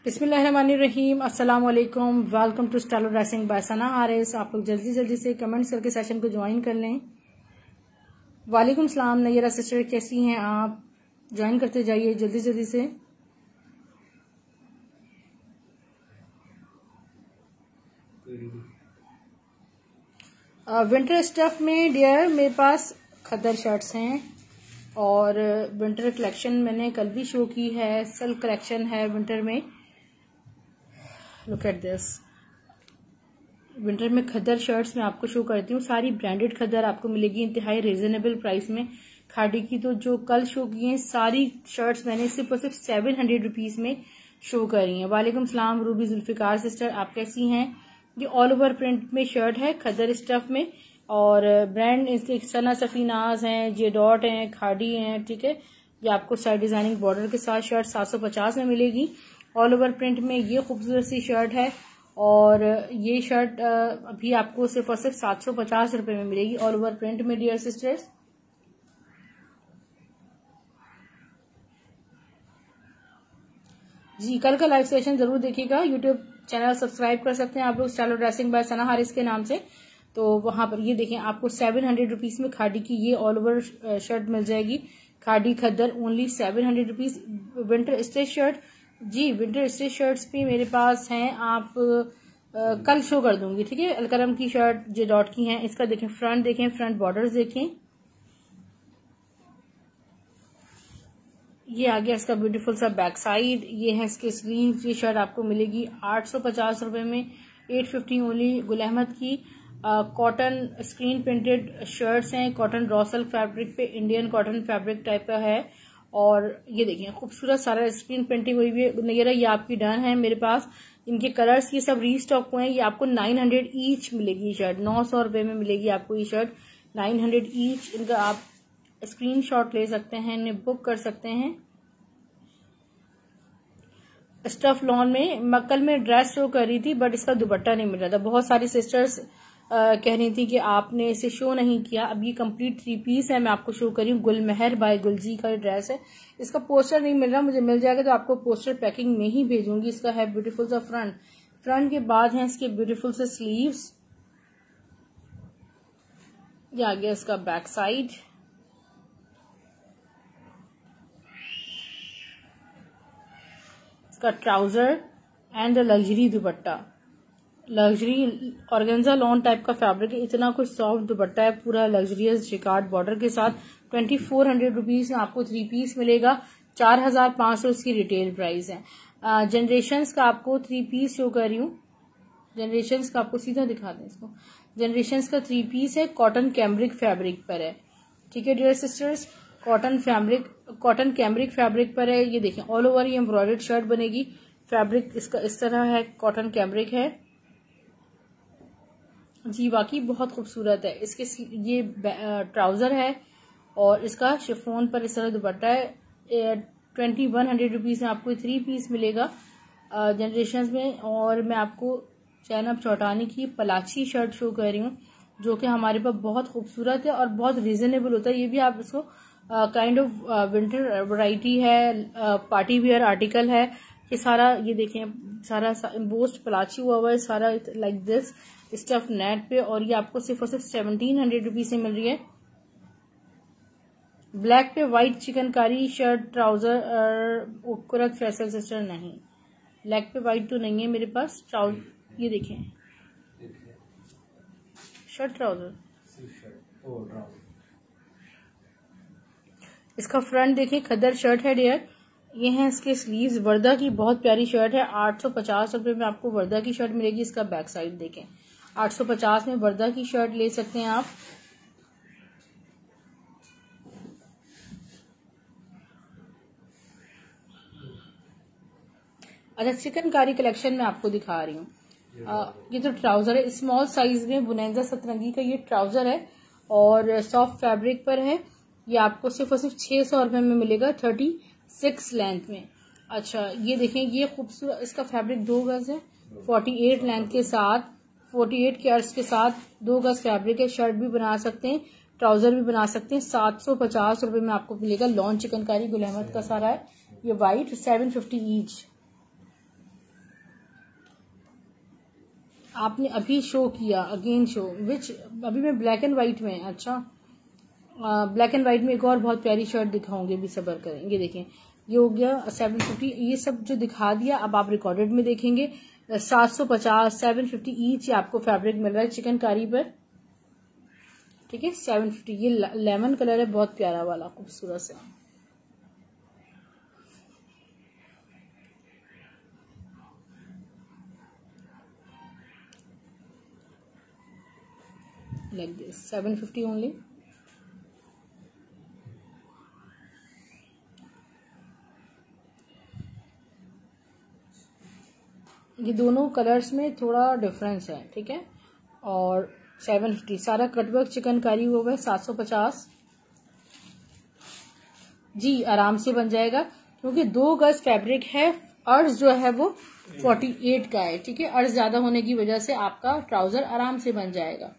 बिस्मिल्लाहिर्रहमानिर्रहीम, अस्सलाम वालेकुम। Welcome to style dressing by Sana Haris. आप लोग जल्दी से कमेंट्स करके सेशन को ज्वाइन कर लें। वालेकुम सलाम नैरा सिस्टर, कैसी हैं आप? ज्वाइन करते जाइए जल्दी से। विंटर स्टफ में डियर मेरे पास खद्दर शर्ट्स हैं और विंटर कलेक्शन मैंने कल भी शो की है। सिल्क कलेक्शन है विंटर में। Look at this. विंटर में खद्दर शर्ट्स मैं आपको शो करती हूँ। सारी ब्रांडेड खद्दर आपको मिलेगी इंतहाई रिजनेबल प्राइस में। खादी की तो जो कल शो की हैं सारी शर्ट्स मैंने सिर्फ और सिर्फ 700 रुपीज में शो करी हैं। वालेकुम सलाम रूबी जुल्फिकार सिस्टर, आप कैसी हैं? ये ऑल ओवर प्रिंट में शर्ट है खद्दर स्टफ में और ब्रांड इसके सना सफीनाज हैं, जे डॉट हैं, खादी हैं। ठीक है, ये आपको साइड डिजाइनिंग बॉर्डर के साथ शर्ट 750 में मिलेगी। ऑल ओवर प्रिंट में ये खूबसूरत सी शर्ट है और ये शर्ट अभी आपको सिर्फ और सिर्फ 750 रुपए में मिलेगी ऑल ओवर प्रिंट में डियर सिस्टर्स। जी कल का लाइव सेशन जरूर देखिएगा। यूट्यूब चैनल सब्सक्राइब कर सकते हैं आप लोग style dressing by Sana Haris के नाम से। तो वहां पर ये देखें आपको 700 रुपीज में खादी की ये ऑल ओवर शर्ट मिल जाएगी। खादी खद्दर only 700 rupees. Winter stitch shirt, जी विंटर स्टिच शर्ट्स भी मेरे पास हैं। आप कल शो कर दूंगी। ठीक है, अलकरम की शर्ट जे डॉट की हैं। इसका देखें फ्रंट, देखें फ्रंट बॉर्डर्स देखें। ये आ गया इसका ब्यूटीफुल सा बैक साइड। ये है इसके स्लीव्स। ये शर्ट आपको मिलेगी 850 रुपए में। 850 ओनली। गुल अहमद की कॉटन स्क्रीन प्रिंटेड शर्ट्स हैं। कॉटन रॉ सिल्क फैब्रिक पे इंडियन कॉटन फैब्रिक टाइप का है और ये देखिए खूबसूरत सारा स्क्रीन प्रिंटिंग हुई हुई है। ये आपकी डन है मेरे पास। इनके कलर्स ये सब रीस्टॉक हुए हैं। ये आपको 900 ईच मिलेगी शर्ट। 900 रुपए में मिलेगी आपको ये शर्ट 900 ईच। इनका आप स्क्रीनशॉट ले सकते हैं, इन्हें बुक कर सकते हैं। स्टफ लॉन में कल में ड्रेस शो कर रही थी बट इसका दुपट्टा नहीं मिल रहा था। बहुत सारी सिस्टर्स कह रही थी कि आपने इसे शो नहीं किया। अब ये कंप्लीट 3 पीस है, मैं आपको शो करी हूँ। गुलमहर बाय गुलजी का ड्रेस है। इसका पोस्टर नहीं मिल रहा, मुझे मिल जाएगा तो आपको पोस्टर पैकिंग में ही भेजूंगी। इसका है ब्यूटीफुल सा फ्रंट के बाद है इसके ब्यूटीफुल से स्लीव्स। ये आ गया इसका बैक साइड। इसका trouser and luxury dupatta. Luxury organza lawn type का फैब्रिक है। इतना कुछ सॉफ्ट दुपट्टा है पूरा लग्जरियस जिकार्ड बॉर्डर के साथ। 2400 रुपीज में आपको 3 पीस मिलेगा। 4500 इसकी रिटेल प्राइस है। जनरेशंस का आपको 3 पीस शो कर रही हूँ। जनरेशंस का आपको सीधा दिखा दें इसको। जनरेशंस का 3 पीस है। कॉटन कैम्ब्रिक फैब्रिक पर है। ठीक है dear sisters, cotton cambric fabric पर है। ये देखें ऑल ओवर ये एम्ब्रॉयडर्ड शर्ट बनेगी। फैब्रिक इसका इस तरह है, कॉटन कैम्ब्रिक है जी। वाकई बहुत खूबसूरत है। इसके ये ट्राउजर है और इसका शिफॉन पर इस तरह दुपट्टा है। 2100 रुपीज में आपको 3 पीस मिलेगा जनरेशंस में। और मैं आपको चैनब चौटानी की पलाची शर्ट शो कर रही हूँ जो कि हमारे पास बहुत खूबसूरत है और बहुत रीजनेबल होता है। ये भी आप इसको काइंड ऑफ विंटर वैरायटी है, पार्टी वेयर आर्टिकल है। ये सारा ये देखें सारा एम्बोस्ड पलाची हुआ हुआ है सारा लाइक दिस स्टफ नेट पे। और ये आपको सिर्फ और सिर्फ 1700 रुपीज से मिल रही है। ब्लैक पे white chikankari shirt trouser कुरत Faisal sister नहीं, ब्लैक पे व्हाइट तो नहीं है मेरे पास। ये देखें शर्ट ट्राउजर। इसका फ्रंट देखें खद्दर शर्ट है डियर। ये है इसके स्लीव्स। वर्दा की बहुत प्यारी शर्ट है। 850 रुपए में आपको वर्दा की शर्ट मिलेगी। इसका बैक साइड देखें 850 में वर्दा की शर्ट ले सकते हैं आप। अच्छा चिकनकारी कलेक्शन में आपको दिखा रही हूँ। ये तो ट्राउजर है स्मॉल साइज में, बुनेंजा सतरंगी का ये ट्राउजर है और सॉफ्ट फैब्रिक पर है। ये आपको सिर्फ और सिर्फ 600 रुपए में मिलेगा 36 लेंथ में। अच्छा ये देखें, ये खूबसूरत, इसका फैब्रिक 2 गज है, 48 लेंथ के साथ, 48 के अर्ज के साथ 2 गज फैब्रिक है। शर्ट भी बना सकते हैं, ट्राउजर भी बना सकते हैं। 750 रुपए में आपको मिलेगा। लॉन चिकनकारी गुल अहमद का सारा है। ये वाइट 750 ईच। आपने अभी शो किया, अगेन शो विच, अभी मैं ब्लैक एंड व्हाइट में। अच्छा ब्लैक एंड व्हाइट में एक और बहुत प्यारी शर्ट दिखाऊंगी, अभी सब्र करेंगे। देखें ये हो गया 750। ये सब जो दिखा दिया अब आप रिकॉर्डेड में देखेंगे। 750 750 ईच आपको फैब्रिक मिल रहा है चिकनकारी पर, ठीक है। 750। ये लेमन कलर है, बहुत प्यारा वाला, खूबसूरत सा। Like this 750 only. ये दोनों कलर्स में थोड़ा डिफरेंस है, ठीक है। और 750 सारा कटवर्क चिकनकारी हुआ है। 750 जी आराम से बन जाएगा, क्योंकि 2 गज फैब्रिक है। अर्ज जो है वो 48 का है, ठीक है। अर्ज ज्यादा होने की वजह से आपका ट्राउजर आराम से बन जाएगा।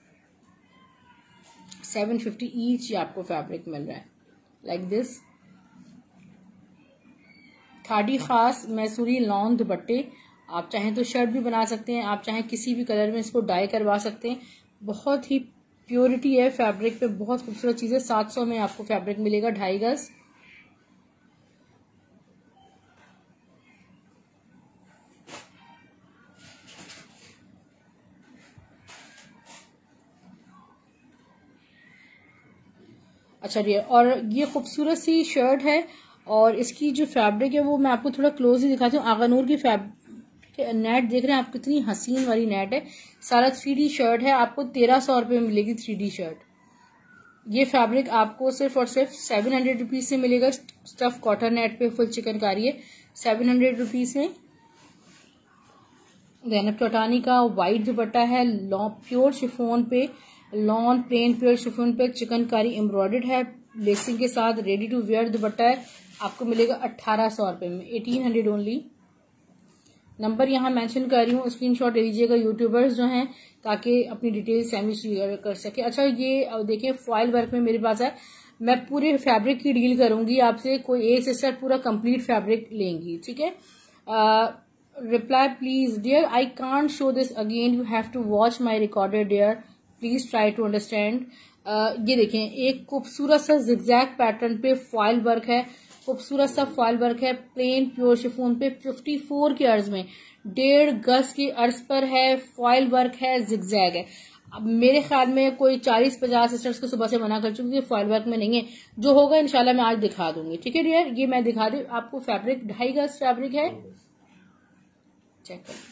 750 ईच आपको फैब्रिक मिल रहा है, लाइक दिस। खाड़ी खास मैसूरी लॉन दुपट्टे, आप चाहें तो शर्ट भी बना सकते हैं, आप चाहें किसी भी कलर में इसको डाई करवा सकते हैं। बहुत ही प्योरिटी है फैब्रिक पे, बहुत खूबसूरत चीज है। 700 में आपको फैब्रिक मिलेगा 2.5 गज। अच्छा ये, और ये खूबसूरत सी शर्ट है और इसकी जो फैब्रिक है वो मैं आपको थोड़ा क्लोजली दिखाती हूँ। आगानूर की नेट देख रहे हैं आप, कितनी हसीन वाली नेट है। सारा 3D शर्ट है, आपको 1300 रुपये में मिलेगी 3D शर्ट। ये फैब्रिक आपको सिर्फ और सिर्फ 700 रुपीज से मिलेगा। स्टफ कॉटन नेट पे फुल चिकनकारी है, 700 रुपीज में। ज़ैनब चौटानी का वाइट दुपट्टा है, प्योर शिफोन पे, लॉन प्लेन प्योर शिफोन पे चिकनकारी एम्ब्रॉयडर्ड है, लेसिंग के साथ रेडी टू वेयर दुपट्टा है। आपको मिलेगा 1800 रुपये में, 1800 ओनली। नंबर यहाँ मेंशन कर रही हूँ, स्क्रीनशॉट ले लीजिएगा यूट्यूबर्स जो हैं, ताकि अपनी डिटेल सेमी शेयर कर सके। अच्छा ये देखिए फॉइल वर्क में मेरे पास है। मैं पूरे फैब्रिक की डील करूंगी आपसे, कोई एक सिस्टर पूरा कंप्लीट फैब्रिक लेंगी, ठीक है। Reply please dear, I can't show this again, you have to watch my recorded dear, please try to understand. ये देखें एक खूबसूरत सा जिगजैग पैटर्न पे फॉइल वर्क है, खूबसूरत सा फॉइल वर्क है, प्लेन प्योर शिफॉन पे 54 के अर्ज में, 1.5 गज के अर्ज पर है, फॉइल वर्क है, जिगजैग है। अब मेरे ख्याल में कोई 40-50 सिस्टर्स को सुबह से मना कर चुकी है, फॉइल वर्क में नहीं है। जो होगा इंशाल्लाह मैं आज दिखा दूंगी, ठीक है डियर। ये मैं दिखा दी आपको फैब्रिक, 2.5 गज फैब्रिक है, चेक कर।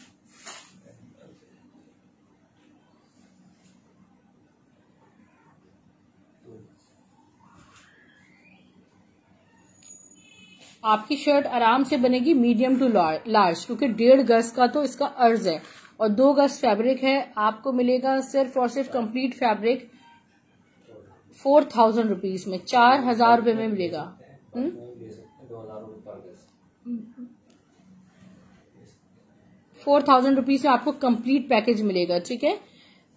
आपकी शर्ट आराम से बनेगी मीडियम टू लार्ज, क्योंकि 1.5 गज का तो इसका अर्ज है और 2 गज फैब्रिक है। आपको मिलेगा सिर्फ और सिर्फ कंप्लीट फैब्रिक 4000 रुपीज में, 4000 रुपए में मिलेगा। 4000 रुपीज में आपको कंप्लीट पैकेज मिलेगा, ठीक है।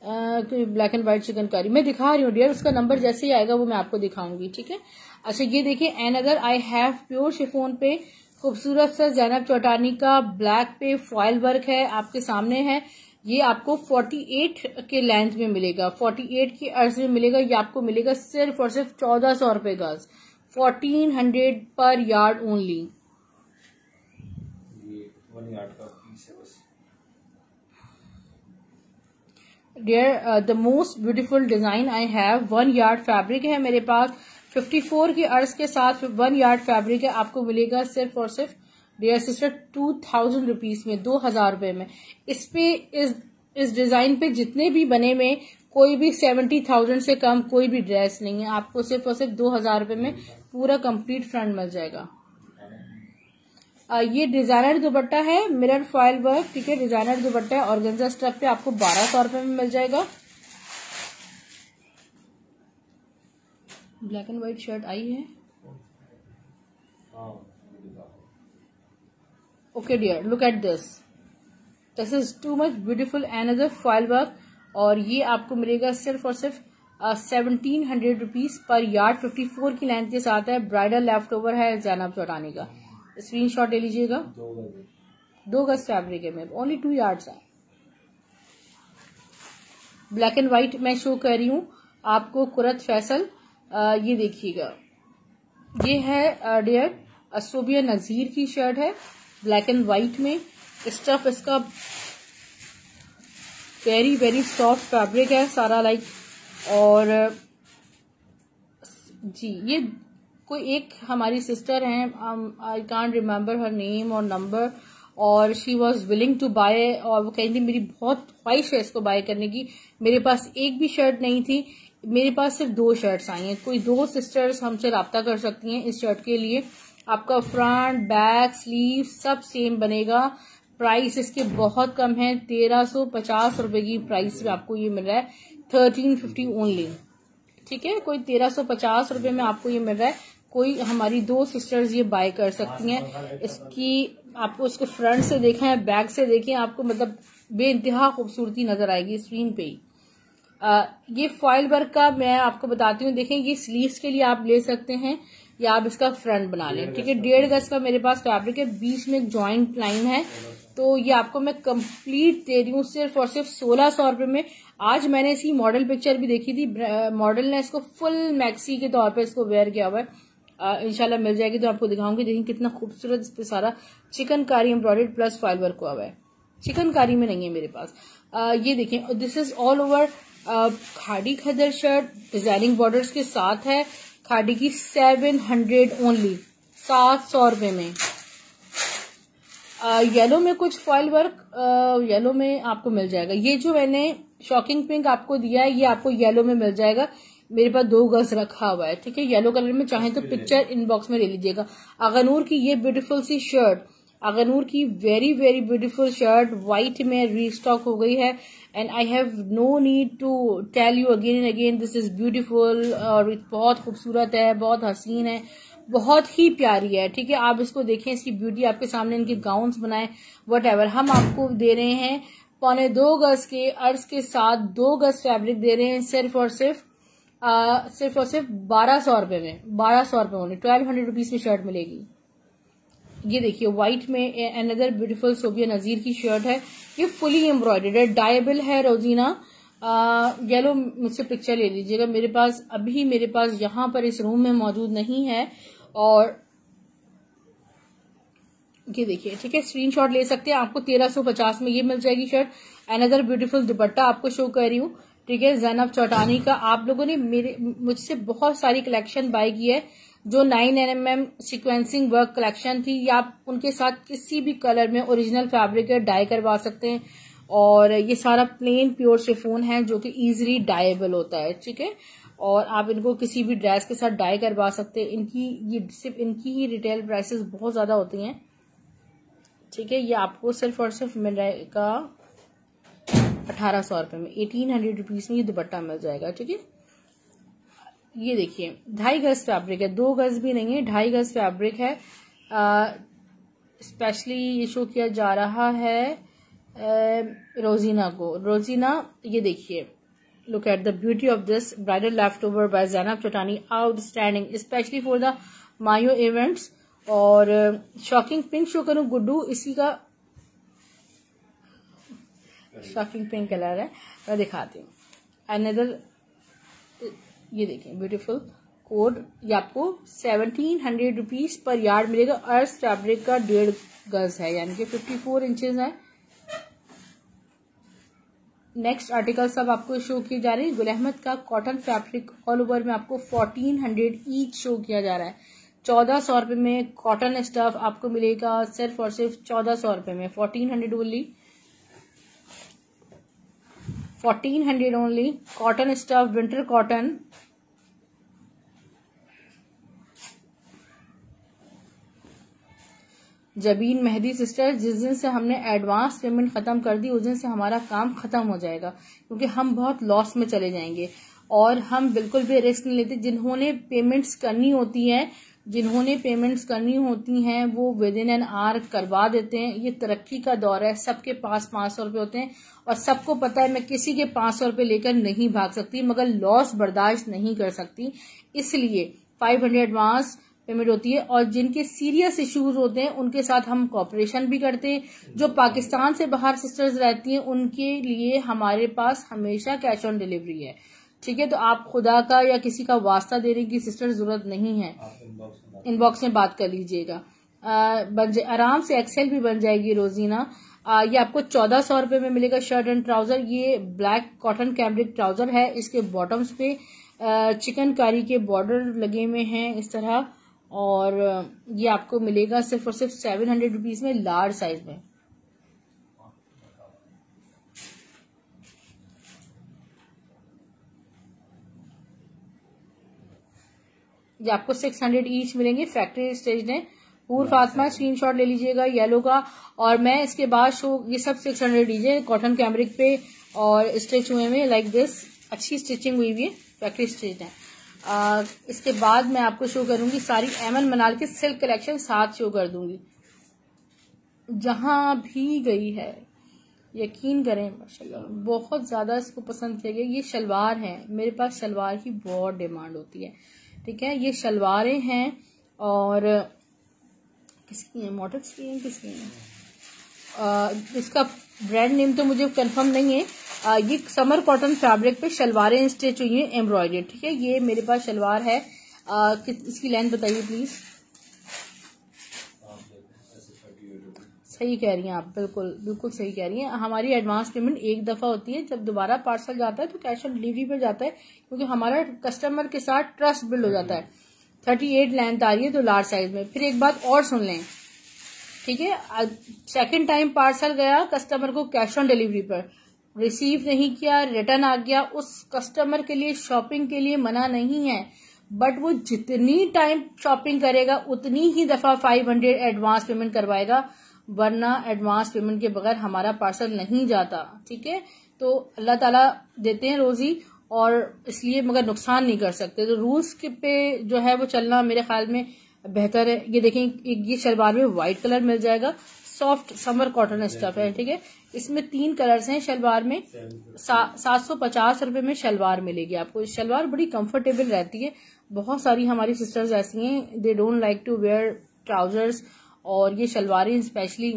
ब्लैक एंड व्हाइट चिकनकारी मैं दिखा रही हूँ डियर, उसका नंबर जैसे ही आएगा वो मैं आपको दिखाऊंगी, ठीक है। अच्छा ये देखिए another I have pure chiffon पे खूबसूरत सा ज़ैनब चौटानी का ब्लैक पे फॉइल वर्क है, आपके सामने है। ये आपको 48 के लेंथ में मिलेगा, 48 के अर्ज में मिलेगा। ये आपको मिलेगा सिर्फ और सिर्फ 1400 रुपए गज, 1400 पर yard only. Dear the most beautiful design I have, 1 yard fabric है मेरे पास, 54 के अर्ज के साथ 1 यार्ड फैब्रिक है। आपको मिलेगा सिर्फ और सिर्फ डियर सिस्टर 2000 रुपीज में, 2000 रुपए में। इस पे इस डिजाइन पे जितने भी बने में कोई भी 70,000 से कम कोई भी ड्रेस नहीं है। आपको सिर्फ और सिर्फ 2000 रुपए में पूरा कंप्लीट फ्रंट मिल जाएगा। ये डिजाइनर दुपट्टा है, मिरर फॉयल वर्क, ठीक है, डिजाइनर दुपट्टा है, ऑर्गेन्जा स्टफ पे आपको 1200 रुपए में मिल जाएगा। ब्लैक एंड व्हाइट शर्ट आई है। Okay dear, look at this, this is too much beautiful, another foil work, और ये आपको मिलेगा सिर्फ और सिर्फ 1700 रुपीज पर यार्ड। 54 की लेंथ के साथ है, ब्राइडल लेफ्ट ओवर है ज़ैनब चौटानी का। स्क्रीनशॉट ले लीजिएगा। 2 गज फैब्रिक है में, ओनली 2 यार्ड्स है। ब्लैक एंड व्हाइट मैं शो कर रही हूँ आपको, कुरत फैसल। ये देखिएगा, ये है डियर सोबिया नजीर की शर्ट है, ब्लैक एंड व्हाइट में। स्टफ इसका वेरी वेरी सॉफ्ट फैब्रिक है सारा, लाइक, और जी ये कोई एक हमारी सिस्टर हैं, I can't remember her name और नंबर, और she was willing to buy, और वो कहती मेरी बहुत ख्वाहिश है इसको बाय करने की। मेरे पास एक भी शर्ट नहीं थी, मेरे पास सिर्फ 2 शर्ट्स आई हैं। कोई 2 सिस्टर्स हमसे राब्ता कर सकती हैं इस शर्ट के लिए। आपका फ्रंट बैक स्लीव सब सेम बनेगा। प्राइस इसके बहुत कम है, 1350 रुपए की प्राइस में आपको ये मिल रहा है, 1350 ओनली, ठीक है। कोई 1350 रुपए में आपको ये मिल रहा है। कोई हमारी 2 सिस्टर्स ये बाय कर सकती हैं। इसकी आपको इसको फ्रंट से देखें है, बैक से देखें, आपको मतलब बेइंतहा खूबसूरती नजर आएगी स्क्रीन पे ही। ये फॉयल वर्क का मैं आपको बताती हूँ, देखें ये स्लीव्स के लिए आप ले सकते हैं या आप इसका फ्रंट बना लें, ठीक है। 1.5 गज का मेरे पास फैब्रिक है, बीच में एक जॉइंट लाइन है, तो ये आपको मैं कंप्लीट दे रही हूँ सिर्फ और सिर्फ 1600 रुपए में। आज मैंने इसकी मॉडल पिक्चर भी देखी थी, मॉडल ने इसको फुल मैक्सी के तौर पे इसको वेयर किया हुआ है। इंशाल्लाह मिल जाएगी तो आपको दिखाऊंगी। देखिए कितना खूबसूरत इस पे सारा chikankari embroidered plus foil work हुआ है, चिकनकारी में नहीं है मेरे पास। ये देखें, दिस इज ऑल ओवर खाड़ी खदर शर्ट, डिजाइनिंग बॉर्डर्स के साथ है, खाड़ी की 700 ओनली, 700 रुपए में। येलो में कुछ फॉयल वर्क येलो में आपको मिल जाएगा। ये जो मैंने शॉकिंग पिंक आपको दिया है ये आपको येलो में मिल जाएगा, मेरे पास 2 गज रखा हुआ है, ठीक है। येलो कलर में चाहे तो पिक्चर इनबॉक्स में ले लीजिएगा। अगनूर की ये ब्यूटीफुल सी शर्ट, अगनूर की very very beautiful shirt white में रीस्टॉक हो गई है, and I have no need to tell you again and again this is beautiful, और बहुत खूबसूरत है, बहुत हसीन है, बहुत ही प्यारी है, ठीक है। आप इसको देखें, इसकी ब्यूटी आपके सामने, इनके गाउन्स बनाए वट हम आपको दे रहे हैं 2.25 गज के अर्ज के साथ 2 गज फैब्रिक दे रहे हैं सिर्फ और सिर्फ 1200 रुपए में, 1200 रुपए होने, 1200 रुपीज में शर्ट मिलेगी। ये देखिए व्हाइट में अनदर ब्यूटीफुल सोबिया नजीर की शर्ट है, ये फुली एम्ब्रॉयडर्ड है, डायबल है रोजीना। येलो मुझसे पिक्चर ले लीजिएगा, मेरे पास अभी मेरे पास यहाँ पर इस रूम में मौजूद नहीं है, और ये देखिए, ठीक है, स्क्रीनशॉट ले सकते हैं। आपको 1350 में ये मिल जाएगी शर्ट। अनदर ब्यूटीफुल दुपट्टा आपको शो कर रही हूँ, ठीक है, ज़ैनब चौटानी का। आप लोगों ने मुझसे बहुत सारी कलेक्शन बाय की है, जो 9mm सीक्वेंसिंग वर्क कलेक्शन थी, या आप उनके साथ किसी भी कलर में ओरिजिनल फैब्रिक डाई करवा सकते हैं, और ये सारा प्लेन प्योर शिफॉन है जो कि इजीली डाइएबल होता है, ठीक है, और आप इनको किसी भी ड्रेस के साथ डाई करवा सकते हैं। इनकी ही रिटेल प्राइसेस बहुत ज्यादा होती हैं, ठीक है। ये आपको सिर्फ और सिर्फ मिल जाएगा 1800 रुपए में, 1800 रुपीज में ये दुपट्टा मिल जाएगा, ठीक है। ये देखिए 2.5 गज फैब्रिक है, 2 गज भी नहीं है, 2.5 गज फैब्रिक है। स्पेशली ये शो किया जा रहा है रोजीना को। रोजीना, ये देखिए, look at the beauty of this bridal left over by Zainab Chotani, outstanding, specially for the Mayun events. और शॉकिंग पिंक शो करूं गुड्डू, इसी का शॉकिंग पिंक कलर है, मैं दिखाती हूँ। अनदर, ये देखें ब्यूटीफुल कोड, ये आपको 1700 रुपीज पर यार्ड मिलेगा। अर्थ फैब्रिक का 1.5 गज है, यानी कि 54 इंचेस है। नेक्स्ट आर्टिकल सब आपको शो किए जा रहे हैं। गुल अहमद का कॉटन फैब्रिक ऑल ओवर में आपको 1400 ईच शो किया जा रहा है। 1400 रुपए में कॉटन स्टफ आपको मिलेगा सिर्फ और सिर्फ 1400 रुपए में, 1400 only, 1400 only. Cotton stuff, winter cotton, Jabeen Mehdi sister, जिस दिन से हमने एडवांस पेमेंट खत्म कर दी उस दिन से हमारा काम खत्म हो जाएगा, क्योंकि हम बहुत लॉस में चले जाएंगे और हम बिल्कुल भी रिस्क नहीं लेते। जिन्होंने पेमेंट्स करनी होती हैं वो विद इन एन आवर करवा देते हैं। ये तरक्की का दौर है, सबके पास 500 रुपये होते हैं और सबको पता है मैं किसी के 500 रुपये लेकर नहीं भाग सकती, मगर लॉस बर्दाश्त नहीं कर सकती, इसलिए 500 एडवांस पेमेंट होती है। और जिनके सीरियस इश्यूज होते हैं उनके साथ हम कॉपरेशन भी करते हैं। जो पाकिस्तान से बाहर सिस्टर्स रहती हैं उनके लिए हमारे पास हमेशा कैश ऑन डिलीवरी है, ठीक है। तो आप खुदा का या किसी का वास्ता देने की सिस्टर जरूरत नहीं है, इनबॉक्स में बात कर लीजिएगा। आराम से एक्सेल भी बन जाएगी रोजीना। ये आपको 1400 रुपये में मिलेगा शर्ट एंड ट्राउजर। ये ब्लैक कॉटन कैम्ब्रिक ट्राउजर है, इसके बॉटम्स पे चिकनकारी के बॉर्डर लगे हुए हैं इस तरह, और ये आपको मिलेगा सिर्फ और सिर्फ 700 रुपीज में, लार्ज साइज में। ये आपको 600 ईच मिलेंगे, फैक्ट्री स्टेज है। पूर्व फातिमा स्क्रीनशॉट ले लीजिएगा येलो का। और मैं इसके बाद ये सब 600 ईच है, कॉटन कैमरिक पे और स्टिच हुए में लाइक दिस, अच्छी स्टिचिंग हुई हुई है, फैक्ट्री स्टेज है। इसके बाद मैं आपको शो करूंगी सारी एमन मनाल के सिल्क कलेक्शन, साथ शो कर दूंगी। जहां भी गई है यकीन करें माशाल्लाह बहुत ज्यादा इसको पसंद किया गया। ये शलवार है, मेरे पास शलवार की बहुत डिमांड होती है, ठीक है। ये शलवारें हैं और किसकी हैं, मॉडल्स की हैं, किसकी हैं, इसका ब्रांड नेम तो मुझे कंफर्म नहीं है। ये समर कॉटन फैब्रिक पे शलवारें स्टिच हुई हैं एम्ब्रॉयडरी, ठीक है। ये मेरे पास शलवार है, इसकी लेंथ बताइए प्लीज। सही कह रही हैं आप, बिल्कुल बिल्कुल सही कह रही हैं। हमारी एडवांस पेमेंट एक दफा होती है, जब दोबारा पार्सल जाता है तो कैश ऑन डिलीवरी पे जाता है, क्योंकि हमारा कस्टमर के साथ ट्रस्ट बिल्ड हो जाता है। 38 लेंथ आ रही है तो लार्ज साइज में। फिर एक बात और सुन लें, ठीक है, सेकंड टाइम पार्सल गया कस्टमर को कैश ऑन डिलीवरी पर, रिसीव नहीं किया, रिटर्न आ गया, उस कस्टमर के लिए शॉपिंग के लिए मना नहीं है, बट वो जितनी टाइम शॉपिंग करेगा उतनी ही दफा 500 एडवांस पेमेंट करवाएगा, वरना एडवांस पेमेंट के बगैर हमारा पार्सल नहीं जाता, ठीक है। तो अल्लाह ताला देते हैं रोजी, और इसलिए मगर नुकसान नहीं कर सकते। तो रूल्स के पे जो है वो चलना मेरे ख्याल में बेहतर है। ये देखें, ये शलवार में व्हाइट कलर मिल जाएगा, सॉफ्ट समर कॉटन स्टफ है, ठीक है। इसमें 3 कलर्स हैं शलवार में। 750 रुपए में शलवार मिलेगी आपको। शलवार बड़ी कंफर्टेबल रहती है। बहुत सारी हमारी सिस्टर्स ऐसी हैं, they don't like to wear trousers, और ये शलवारें स्पेशली,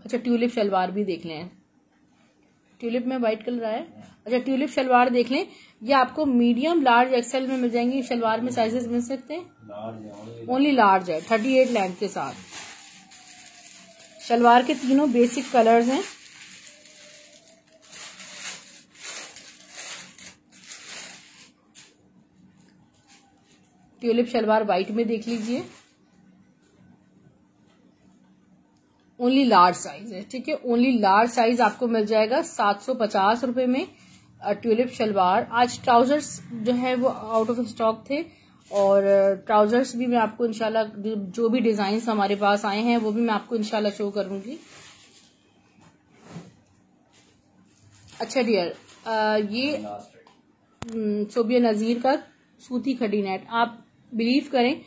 अच्छा ट्यूलिप शलवार भी देख लें, ट्यूलिप में व्हाइट कलर आया, अच्छा ट्यूलिप शलवार देख लें। ये आपको मीडियम, लार्ज, एक्सेल में मिल जाएंगी। शलवार में साइजेस मिल सकते हैं, ओनली लार्ज है, 38 लेंथ के साथ। शलवार के तीनों बेसिक कलर्स हैं। ट्यूलिप शलवार व्हाइट में देख लीजिए, ओनली लार्ज साइज है, ठीक है। ओनली लार्ज साइज आपको मिल जाएगा 750 रुपए में ट्यूलिप शलवार। आज ट्राउजर्स जो है वो आउट ऑफ स्टॉक थे, और ट्राउजर्स भी मैं आपको इंशाल्लाह जो भी डिजाइन हमारे पास आए हैं वो भी मैं आपको इंशाल्लाह शो करूंगी। अच्छा डियर, ये सोबिया नजीर का सूती खड़ी नेट, आप बिलीव करें,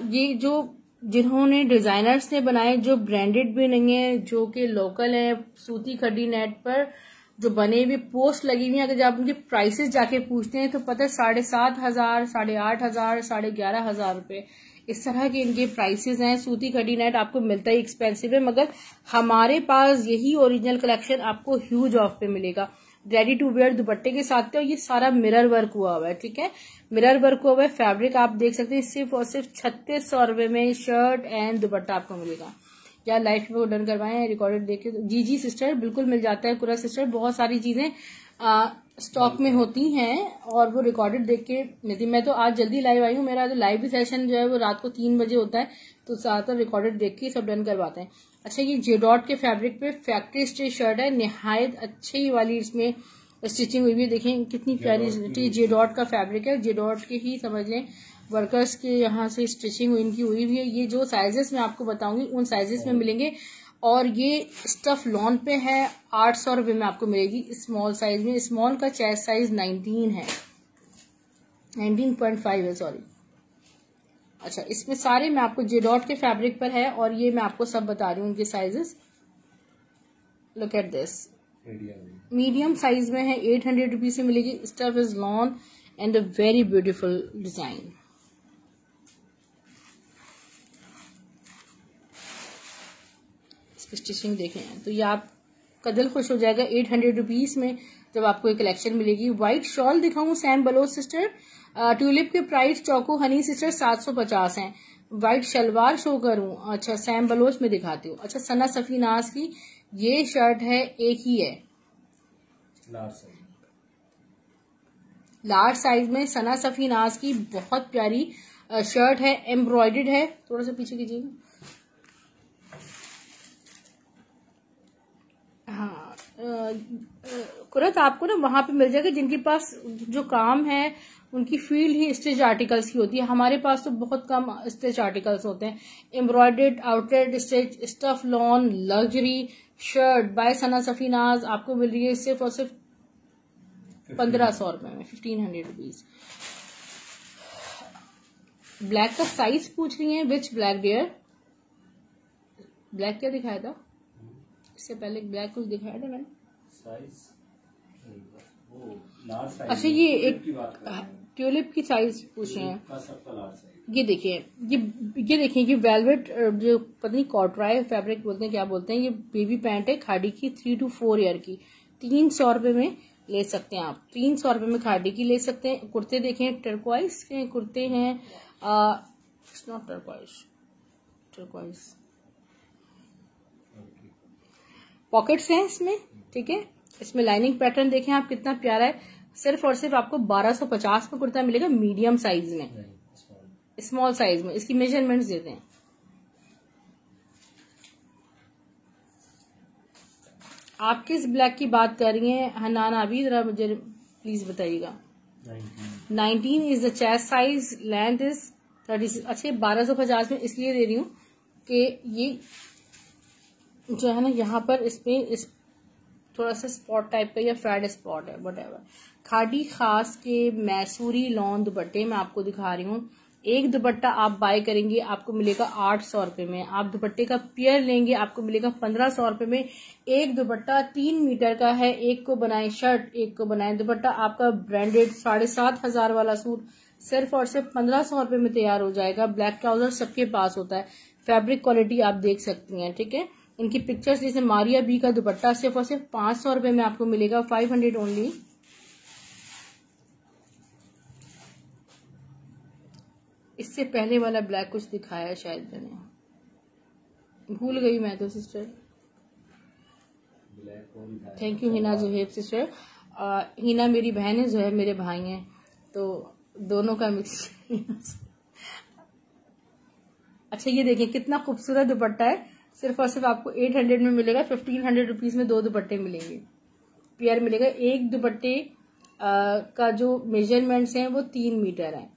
ये जो जिन्होंने डिजाइनर्स ने बनाए, जो ब्रांडेड भी नहीं है, जो कि लोकल है, सूती खड़ी नेट पर जो बने हुए पोस्ट लगी हुई है, अगर आप उनके प्राइसेस जाके पूछते हैं तो पता है 7,500, 8,500, 11,500 रुपए, इस तरह के इनके प्राइसेस हैं। सूती खड़ी नेट आपको मिलता ही एक्सपेंसिव है, मगर हमारे पास यही ओरिजिनल कलेक्शन आपको ह्यूज ऑफ पे मिलेगा। रेडी टू वेयर दुपट्टे के साथ, तो ये सारा मिरर वर्क हुआ हुआ है, ठीक है, मिरर वर्क हुआ हुआ है। फैब्रिक आप देख सकते हैं, सिर्फ और सिर्फ 3600 रुपए में शर्ट एंड दुपट्टा आपको मिलेगा। या लाइफ में ऑर्डर करवाएं, रिकॉर्डेड देखे तो जी सिस्टर बिल्कुल मिल जाता है। कुरा सिस्टर बहुत सारी चीजें स्टॉक में होती हैं और वो रिकॉर्डेड देख के मिलती। मैं तो आज जल्दी लाइव आई हूँ, मेरा तो लाइव सेशन जो है वो रात को 3 बजे होता है, तो ज्यादातर रिकॉर्डेड देख के सब डन करवाते हैं। अच्छा, ये जे डॉट के फैब्रिक पे फैक्ट्री स्टिच शर्ट है, निहायत अच्छी वाली इसमें स्टिचिंग हुई है, देखें कितनी प्यारी जे डॉट का फैब्रिक है, जे डॉट के ही समझ लें वर्कर्स के यहाँ से स्टिचिंग इनकी हुई हुई है। ये जो साइजेस मैं आपको बताऊंगी उन साइजेस में मिलेंगे। और ये स्टफ लॉन पे है, 800 रुपये में आपको मिलेगी स्मॉल साइज में। स्मॉल का चेस्ट साइज 19 है, 19.5 है, सॉरी। अच्छा, इसमें सारे मैं आपको जे डॉट के फैब्रिक पर है और ये मैं आपको सब बता रही हूँ उनके sizes. Look at this, medium size में है, 800 रुपीज में मिलेगी। Stuff is lawn and a very beautiful design. इसकी स्टिचिंग देखें तो ये आप का दिल खुश हो जाएगा। 800 रुपीज में जब आपको एक कलेक्शन मिलेगी। व्हाइट शॉल दिखाऊं सैम बलोच सिस्टर, ट्यूलिप के प्राइस चौको हनी सिस्टर 750 हैं। व्हाइट शलवार शो करूं? अच्छा, सैम बलोच में दिखाती हूँ। अच्छा, सना सफीनाज की ये शर्ट है, एक ही है लार्ज साइज में। सना सफीनाज की बहुत प्यारी शर्ट है, एम्ब्रॉयडर्ड है। थोड़ा सा पीछे कीजिएगा। हाँ, कुरत आपको ना वहां पे मिल जाएगा जिनके पास जो काम है उनकी फील्ड ही स्टिच आर्टिकल्स की होती है। हमारे पास तो बहुत कम स्टिच आर्टिकल्स होते हैं। Embroidered outlet stitch stuff lawn luxury shirt by Sana Safinaz आपको मिल रही है सिर्फ और सिर्फ 1500 रुपए में, 1500 रुपीज। ब्लैक का साइज पूछ रही है, विच ब्लैक डियर? ब्लैक क्या दिखाया था इससे पहले? ब्लैक कुछ दिखाया था मैंने साइज। अच्छा, ये एक ट्यूलिप की साइज पूछ रहे हैं। ये देखिए, ये देखिए, ये वेलवेट जो पता नहीं कॉटराय फैब्रिक बोलते हैं, क्या बोलते हैं, ये बेबी पैंट है खादी की, 3 to 4 ईयर की। 300 रुपए में ले सकते हैं आप, 300 रुपए में खादी की ले सकते हैं। कुर्ते देखें, टर्क्वाइज के कुर्ते हैं। It's not turquoise, turquoise pockets हैं इसमें, ठीक है। इसमें लाइनिंग पैटर्न देखें आप कितना प्यारा है। सिर्फ और सिर्फ आपको 1250 में कुर्ता मिलेगा, मीडियम साइज में, स्मॉल साइज में। इसकी मेजरमेंट्स देते हैं। आप किस ब्लैक की बात कर रही हैं हनान आबी, जरा मुझे प्लीज बताइएगा। 19 is the chest size, length is 30। अच्छा, 1250 में इसलिए दे रही हूँ कि ये जो है ना यहाँ पर इस थोड़ा सा स्पॉट टाइप का या फ्राइड स्पॉट है, व्हाटएवर। खादी खास के मैसूरी लॉन दुपट्टे मैं आपको दिखा रही हूँ। एक दुपट्टा आप बाय करेंगे आपको मिलेगा 800 रुपए में। आप दुपट्टे का पेयर लेंगे आपको मिलेगा 1500 रुपए में। एक दुपट्टा 3 मीटर का है, एक को बनाए शर्ट, एक को बनाए दुपट्टा। आपका ब्रांडेड 7500 वाला सूट सिर्फ और सिर्फ 1500 रुपए में तैयार हो जाएगा। ब्लैक ट्राउजर सबके पास होता है। फैब्रिक क्वालिटी आप देख सकती हैं, ठीक है। इनकी पिक्चर्स जैसे मारिया बी का दुपट्टा सिर्फ और सिर्फ 500 रुपए में आपको मिलेगा, 500 ओनली। इससे पहले वाला ब्लैक कुछ दिखाया है शायद, मैंने भूल गई मैं तो sister. Thank you Hina Zuheb sister. Hina मेरी बहन है, जुहेब मेरे भाई हैं, तो दोनों का मिक्स। अच्छा, ये देखिए कितना खूबसूरत दुपट्टा है। सिर्फ और सिर्फ आपको 800 में मिलेगा। 1500 रुपीज में 2 दुपट्टे मिलेंगे, पेयर मिलेगा। एक दुपट्टे का जो मेजरमेंट्स हैं वो 3 मीटर है।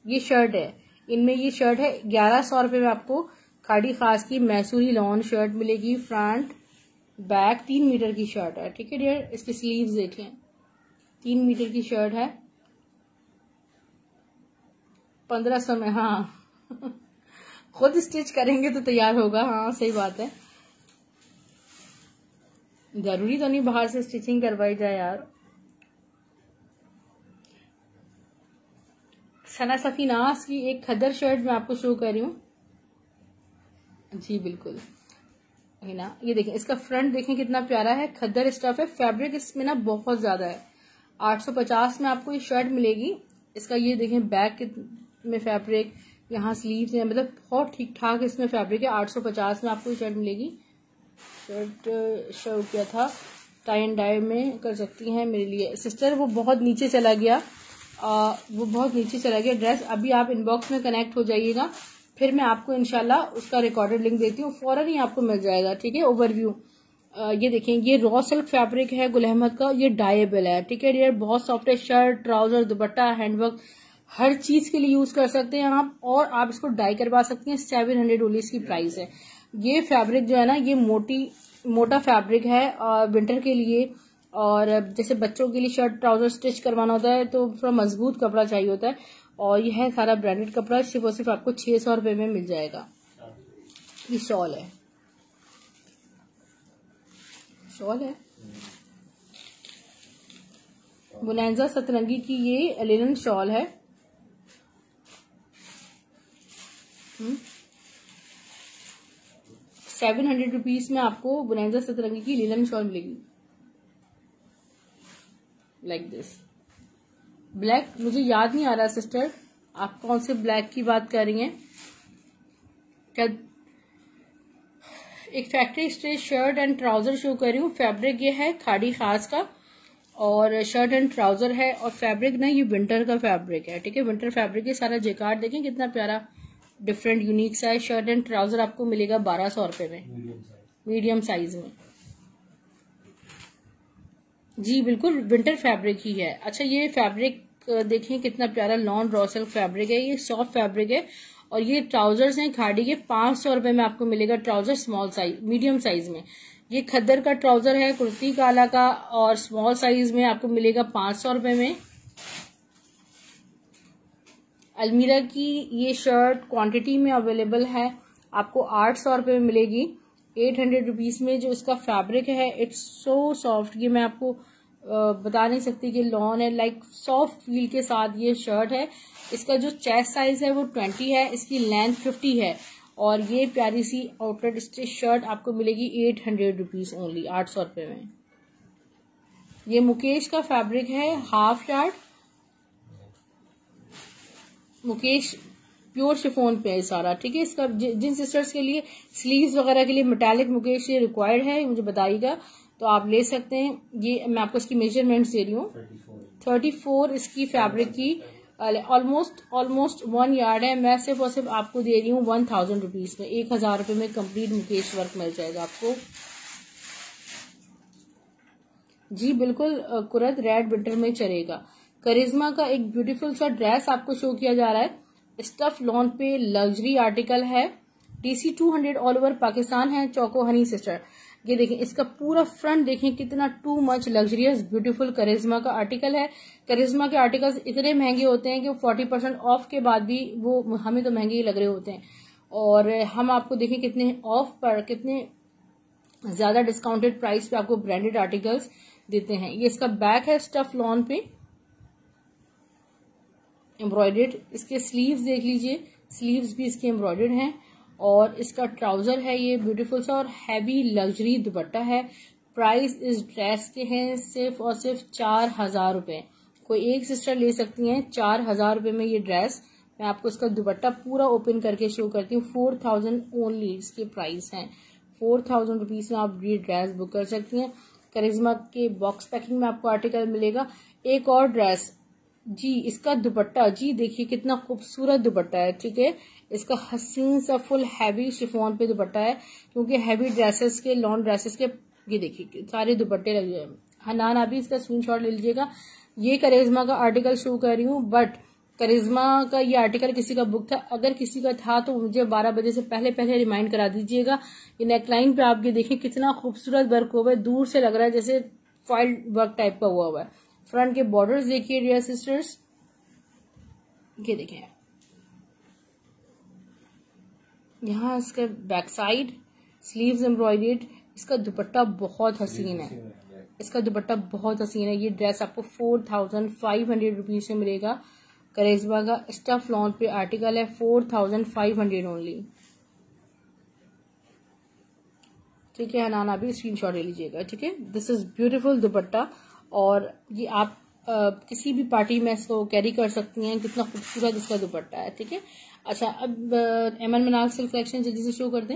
ये शर्ट है, इनमें ये शर्ट है 1100 रुपए में आपको खादी खास की मैसूरी लॉन शर्ट मिलेगी। फ्रंट बैक 3 मीटर की शर्ट है, ठीक है डियर। इसकी स्लीव्स देखें, 3 मीटर की शर्ट है, 1500 में। हाँ खुद स्टिच करेंगे तो तैयार होगा। हाँ सही बात है, जरूरी तो नहीं बाहर से स्टिचिंग करवाई जाए यार। सना सफीनास की एक खद्दर शर्ट मैं आपको शो कर रही हूँ। जी बिल्कुल है ना, ये देखें, इसका फ्रंट देखें कितना प्यारा है। खद्दर स्टफ है, फैब्रिक इसमें ना बहुत ज्यादा है। 850 में आपको ये शर्ट मिलेगी। इसका ये देखें बैक में फैब्रिक, यहाँ स्लीव्स हैं, मतलब बहुत ठीक ठाक इसमें फैब्रिक है। 850 में आपको ये शर्ट मिलेगी। शर्ट क्या था, टाई एंड डाई में कर सकती हैं मेरे लिए सिस्टर। वो बहुत नीचे चला गया, ड्रेस। अभी आप इनबॉक्स में कनेक्ट हो जाइएगा, फिर मैं आपको इंशाल्लाह उसका रिकॉर्डेड लिंक देती हूँ, फौरन ही आपको मिल जाएगा, ठीक है। ओवरव्यू ये देखें, ये रॉ सिल्क फैब्रिक है गुल अहमद का, ये डाइएबल है, ठीक है डियर। बहुत सॉफ्ट है। शर्ट, ट्राउजर, दुपट्टा, हैंडवर्क हर चीज के लिए यूज कर सकते हैं आप, और आप इसको डाई करवा सकते हैं। 700 ओनली इसकी प्राइस है। ये फैब्रिक जो है ना, ये मोटा फैब्रिक है विंटर के लिए, और जैसे बच्चों के लिए शर्ट ट्राउजर स्टिच करवाना होता है तो थोड़ा मजबूत कपड़ा चाहिए होता है, और ये है सारा ब्रांडेड कपड़ा। सिर्फ और सिर्फ आपको 600 रुपए में मिल जाएगा। ये शॉल है, शॉल है बोनांजा सतरंगी की, ये लिनन शॉल है। 700 रुपीज में आपको बोनांजा सतरंगी की लिनन शॉल मिलेगी, लाइक दिस। ब्लैक मुझे याद नहीं आ रहा सिस्टर, आप कौन से ब्लैक की बात कर रही हैं? क्या एक factory stitch shirt and trouser show कर रही हूँ। फैब्रिक ये है खाड़ी खास का, और शर्ट एंड ट्राउजर है, और फैब्रिक ना ये विंटर का फैब्रिक है, ठीक है। विंटर फैब्रिक है सारा। जेकार्ड देखें कितना प्यारा डिफरेंट यूनिक सा है। शर्ट एंड ट्राउजर आपको मिलेगा 1200 रुपए में, मीडियम साइज में। जी बिल्कुल विंटर फैब्रिक ही है। अच्छा ये फैब्रिक देखें कितना प्यारा लॉन रॉ सिल्क फैब्रिक है, ये सॉफ्ट फैब्रिक है, और ये ट्राउजर्स हैं खाड़ी के। 500 रुपए में आपको मिलेगा trouser small size, medium size में। ये खद्दर का ट्राउजर है कुर्ती काला का, और स्मॉल साइज में आपको मिलेगा 500 रुपए में। अलमीरा की ये शर्ट क्वांटिटी में अवेलेबल है, आपको 800 रुपए में मिलेगी। 800 रुपीज में जो इसका फैब्रिक है, इट्स सो सॉफ्ट। ये मैं आपको बता नहीं सकती कि लॉन है, लाइक सॉफ्ट फील के साथ ये शर्ट है। इसका जो चेस्ट साइज है वो 20 है, इसकी लेंथ 50 है, और ये प्यारी सी आउटलेट स्टिच शर्ट आपको मिलेगी 800 रुपीज ओनली, 800 रुपए में। ये मुकेश का फैब्रिक है, half yard Mukesh pure chiffon पे है सारा, ठीक है। इसका जिन सिस्टर्स के लिए स्लीव्स वगैरह के लिए मेटालिक मुकेश ये रिक्वायर्ड है, मुझे बताइएगा तो आप ले सकते हैं। ये मैं आपको इसकी मेजरमेंट्स दे रही हूँ। 34 इसकी फैब्रिक की ऑलमोस्ट 1 यार्ड है। मैं सिर्फ और सिर्फ आपको दे रही हूँ 1000 रुपीज में। 1000 रुपए में कंप्लीट मुकेश वर्क मिल जाएगा आपको। जी बिल्कुल कुरत रेड विंटर में चलेगा। करिश्मा का एक ब्यूटीफुल सा ड्रेस आपको शो किया जा रहा है, स्टफ लॉन पे लग्जरी आर्टिकल है। DC 200 ऑल ओवर पाकिस्तान है। चौको हनी सिस्टर, ये देखें इसका पूरा फ्रंट देखें कितना टू मच लग्जरियस ब्यूटीफुल करिश्मा का आर्टिकल है। करिश्मा के आर्टिकल्स इतने महंगे होते हैं कि 40% ऑफ के बाद भी वो हमें तो महंगे ही लग रहे होते हैं, और हम आपको देखें कितने ऑफ पर, कितने ज्यादा डिस्काउंटेड प्राइस पे आपको ब्रांडेड आर्टिकल्स देते हैं। ये इसका बैक है स्टफ लॉन पे एम्ब्रॉयडेड। इसके स्लीव्स देख लीजिए, स्लीव्स भी इसके एम्ब्रॉयडेड हैं, और इसका ट्राउजर है ये ब्यूटीफुल सा, और हैवी लग्जरी दुपट्टा है। प्राइस इस ड्रेस के हैं सिर्फ और सिर्फ 4000 रुपए। कोई एक सिस्टर ले सकती हैं 4000 रुपए में ये ड्रेस। मैं आपको इसका दुपट्टा पूरा ओपन करके शो करती हूँ। 4000 ओनली इसके प्राइस हैं। 4000 रुपीज में आप ये ड्रेस बुक कर सकती हैं। करिश्मा के बॉक्स पैकिंग में आपको आर्टिकल मिलेगा। एक और ड्रेस जी, इसका दुपट्टा जी देखिए कितना खूबसूरत दुपट्टा है, ठीक है। इसका हसीन सा फुल हैवी शिफॉन पे दुपट्टा है, क्योंकि हैवी ड्रेसेस के, लॉन्ग ड्रेसेस के ये देखिए सारे दुपट्टे लगे हैं। हनान अभी इसका स्क्रीनशॉट ले लीजिएगा। ये करिश्मा का आर्टिकल शो कर रही हूँ, बट करिश्मा का ये आर्टिकल किसी का बुक था। अगर किसी का था तो मुझे 12 बजे से पहले रिमाइंड करा दीजिएगा। ये नेकलाइन पे आप ये देखें कितना खूबसूरत वर्क हुआ है, दूर से लग रहा है जैसे फॉइल वर्क टाइप का हुआ है। फ्रंट के बॉर्डर्स देखिए डियर सिस्टर्स, ये देखें यहाँ इसके बैक साइड स्लीव्स एम्ब्रॉयडेड। इसका दुपट्टा बहुत हसीन है, इसका दुपट्टा बहुत हसीन है। ये ड्रेस आपको 4500 रुपीज में मिलेगा। करिश्मा का स्टफ लॉन पे आर्टिकल है, 4500 ओनली, ठीक है। हनाना भी स्क्रीनशॉट ले लीजिएगा, ठीक है। दिस इज ब्यूटीफुल दुपट्टा, और ये आप किसी भी पार्टी में इसको कैरी कर सकती हैं। कितना खूबसूरत इसका दुपट्टा है, ठीक है। अच्छा अब एमन मनाल सिल्क कलेक्शन जल्दी से शो कर दें।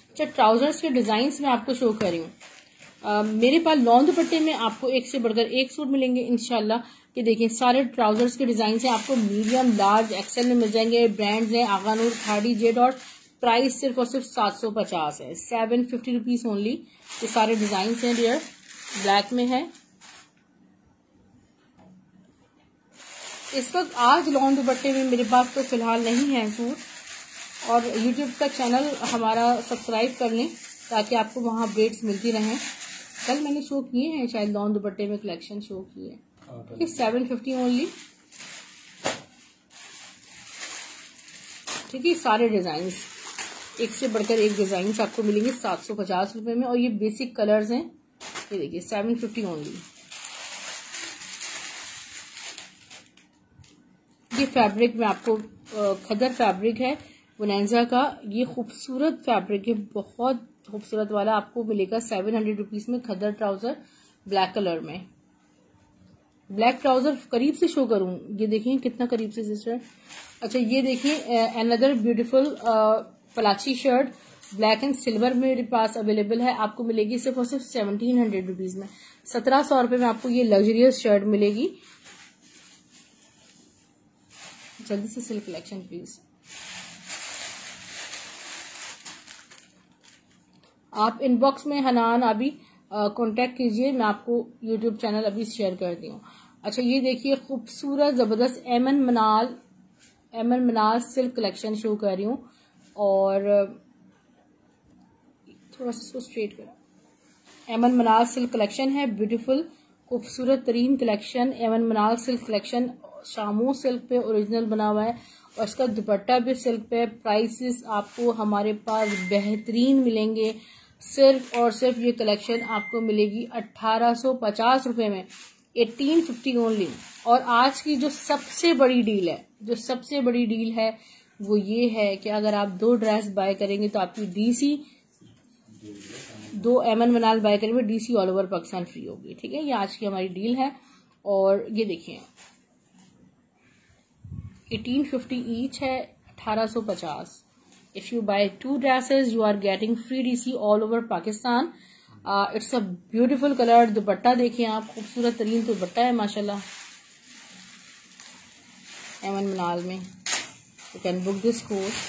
अच्छा ट्राउजर्स के डिजाइन में आपको शो कर रही हूँ। मेरे पास लॉन्ग दुपट्टे में आपको एक से बढ़कर एक सूट मिलेंगे इंशाल्लाह। कि देखिए सारे ट्राउजर्स के डिजाइन हैं, आपको मीडियम लार्ज एक्सेल में मिल जाएंगे। ब्रांड्स हैं आगा नूर, खाड़ी, जेड और प्राइस सिर्फ और सिर्फ 750 है, 750 रुपीज ओनली। ये सारे डिजाइन हैं डियर, ब्लैक में है। इस वक्त आज लॉन दुपट्टे में मेरे पास तो फिलहाल नहीं है सूट, और यूट्यूब का चैनल हमारा सब्सक्राइब कर लें ताकि आपको वहां अपडेट्स मिलती रहें। कल मैंने शो किए हैं शायद लॉन दुपट्टे में कलेक्शन शो किए हैं। ठीक है, 750 ओनली। ठीक है, सारे डिजाइन एक से बढ़कर एक डिजाइन आपको मिलेंगे 750 रुपए में, और ये बेसिक कलर्स हैं। ये देखिए 750 ओनली। ये फैब्रिक में आपको खदर फैब्रिक है वनेंजा का, ये खूबसूरत फैब्रिक है, बहुत खूबसूरत वाला आपको मिलेगा 700 रुपीज में। खदर ट्राउजर ब्लैक कलर में, ब्लैक ट्राउजर करीब से शो करूं, ये देखिए कितना करीब से सिस्टर। अच्छा ये देखिए अनदर ब्यूटीफुल पलाची शर्ट ब्लैक एंड सिल्वर मेरे पास अवेलेबल है, आपको मिलेगी सिर्फ और सिर्फ 1700 रुपीज में। 1700 रुपए में आपको ये लग्जरियस शर्ट मिलेगी। जल्दी से सिल्क कलेक्शन प्लीज। आप इनबॉक्स में हनान अभी कांटेक्ट कीजिए, मैं आपको यूट्यूब चैनल अभी शेयर करती हूँ। अच्छा ये देखिए खूबसूरत जबरदस्त एमन मनाल सिल्क कलेक्शन शो कर रही हूँ, और थोड़ा सा इसको स्ट्रेट करो। एमन मनाल सिल्क कलेक्शन है, ब्यूटीफुल खूबसूरत तरीन कलेक्शन। एमन मनाल सिल्क कलेक्शन शामू सिल्क पे ओरिजिनल बना हुआ है, और इसका दुपट्टा भी सिल्क पे। प्राइसेस आपको हमारे पास बेहतरीन मिलेंगे। सिर्फ और सिर्फ ये कलेक्शन आपको मिलेगी 1850 रुपए में, 1850 ओनली। और आज की जो सबसे बड़ी डील है वो ये है कि अगर आप 2 ड्रेस बाय करेंगे तो आपकी डीसी 2 एमन मनाल बाय करेंगे, DC all over Pakistan free होगी। ठीक है, ये आज की हमारी डील है। और ये देखिए 1850 ईच है, 1850। If you buy 2 dresses, you are getting free DC all over Pakistan. It's a beautiful color. दुपट्टा देखिए आप, खूबसूरत तरीन दुपट्टा है माशाल्लाह एमन मनाल में। You can book this course.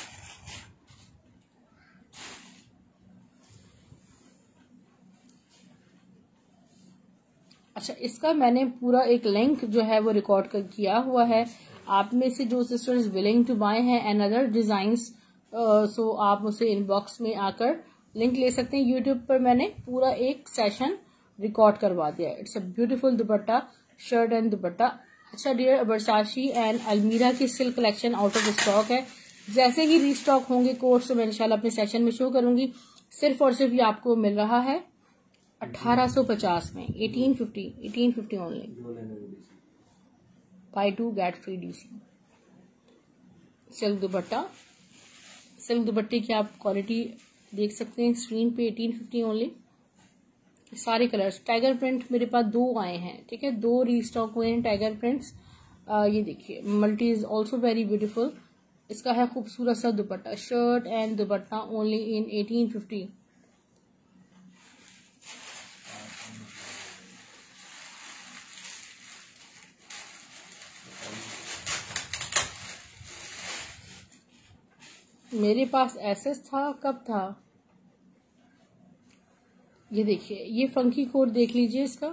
अच्छा इसका मैंने पूरा एक लिंक जो है वो रिकॉर्ड किया हुआ है। आप में से जो सिस्टर्स विलिंग टू बाय हैं एंड अदर डिजाइंस, सो आप उसे इनबॉक्स में आकर लिंक ले सकते हैं। यूट्यूब पर मैंने पूरा एक सेशन रिकॉर्ड करवा दिया। It's a beautiful dupatta, shirt and दुपट्टा। अच्छा डियर, वर्साची एंड अलमीरा की silk collection out of stock है। जैसे ही रीस्टॉक होंगे कोर्स तो मैं इंशाल्लाह अपने सेशन में शो करूंगी। सिर्फ और सिर्फ ये आपको मिल रहा है 1850 में, 1850 only. Buy 2 get free DC. Silk dupatta, silk दुपट्टे की आप क्वालिटी देख सकते हैं स्क्रीन पे। 1850 ओनली। सारे कलर्स, टाइगर प्रिंट मेरे पास 2 आए हैं। ठीक है, 2 रीस्टॉक हुए हैं टाइगर प्रिंट्स। ये देखिए multi is also very beautiful. इसका है खूबसूरत सा दुपट्टा, shirt and dupatta only in 1850। मेरे पास एसएस था, कब था? ये देखिए, ये फंकी कोड देख लीजिए इसका।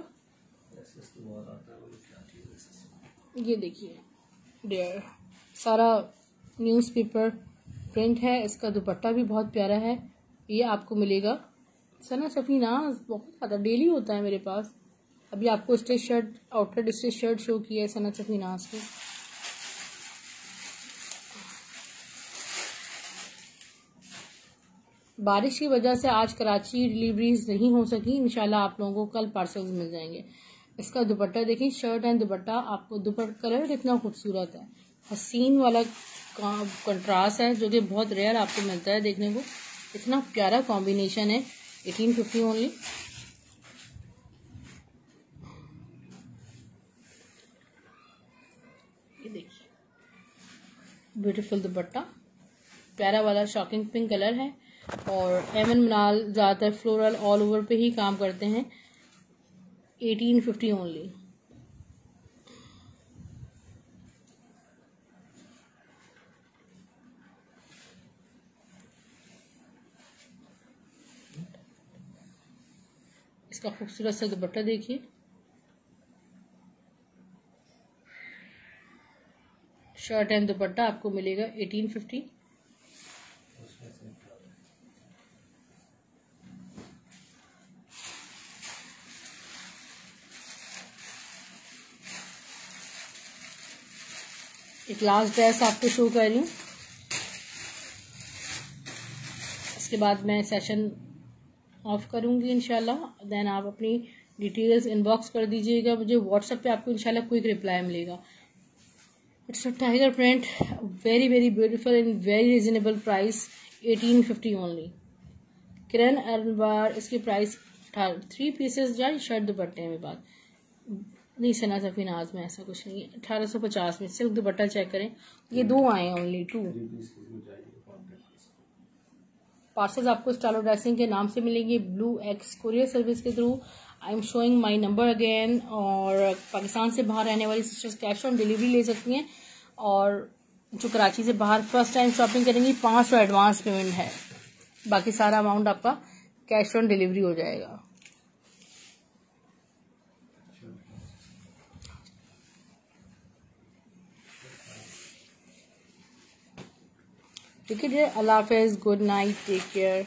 ये देखिए डियर, सारा न्यूज़पेपर प्रिंट है। इसका दुपट्टा भी बहुत प्यारा है। ये आपको मिलेगा सना सफीना, बहुत ज़्यादा डेली होता है मेरे पास। अभी आपको stitch shirt, outlet stitch shirt show किया है सना सफीनाज की। बारिश की वजह से आज कराची डिलीवरीज नहीं हो सकी। इंशाल्लाह आप लोगों को कल पार्सल्स मिल जाएंगे। इसका दुपट्टा देखिए, शर्ट एंड दुपट्टा आपको कलर कितना खूबसूरत है, हसीन वाला कंट्रास्ट है जो कि बहुत रेयर आपको मिलता है देखने को। इतना प्यारा कॉम्बिनेशन है। 1850 ओनली। ये देखिए ब्यूटीफुल दुपट्टा, प्यारा वाला शॉकिंग पिंक कलर है। और एमन मनाल ज्यादातर फ्लोरल ऑल ओवर पे ही काम करते हैं। 1850 ओनली। इसका खूबसूरत सा दुपट्टा देखिए, शर्ट एंड दुपट्टा आपको मिलेगा 1850। एक लास्ट ड्रेस आपको शो कर रही हूँ, इसके बाद मैं सेशन ऑफ करूँगी इंशाल्लाह। देन आप अपनी डिटेल्स इनबॉक्स कर दीजिएगा मुझे व्हाट्सएप पे, आपको इंशाल्लाह क्विक रिप्लाई मिलेगा। It's a tiger print, very very beautiful in very reasonable price, 1850 only. Kiran अरबार, इसकी प्राइस 3 पीसेस जाए शर्ट दुपट्टे में बात नहीं, सना सफीनाज में ऐसा कुछ नहीं है। 1850 में सिल्क दुपट्टा चेक करें, ये 2 आए ओनली 2। पार्सल्स आपको स्टाइलो ड्रेसिंग के नाम से मिलेंगे, ब्लू एक्स कुरियर सर्विस के through. I am showing my number again. और पाकिस्तान से बाहर रहने वाली सिस्टर्स कैश ऑन डिलीवरी ले सकती हैं, और जो कराची से बाहर फर्स्ट टाइम शॉपिंग करेंगी 500 एडवांस पेमेंट है, बाकी सारा अमाउंट आपका कैश ऑन डिलीवरी हो जाएगा। ठीक है, अल्लाह हाफिज, गुड नाइट, टेक केयर।